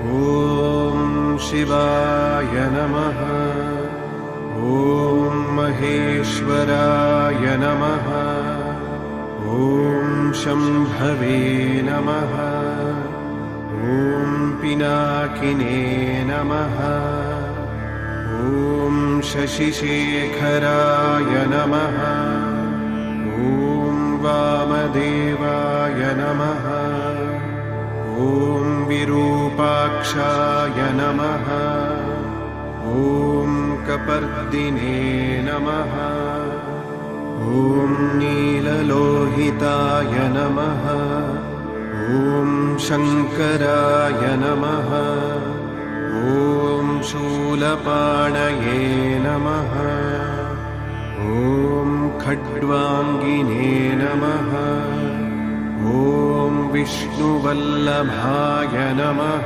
ॐ शिवाय नमः। ॐ महेश्वराय नमः। ॐ शम्भवे नमः। ॐ पिनाकिने नमः। ॐ शशिशेखराय नमः। ॐ वामदेवाय नमः। ॐ विरूपाक्षाय नमः। ॐ कपर्दिने नमः। ॐ नीललोहिताय नमः। ॐ शङ्कराय नमः। ॐ शूलपाणये नमः। ॐ खड्वाङ्गिने नमः। ॐ विष्णुवल्लभाय नमः।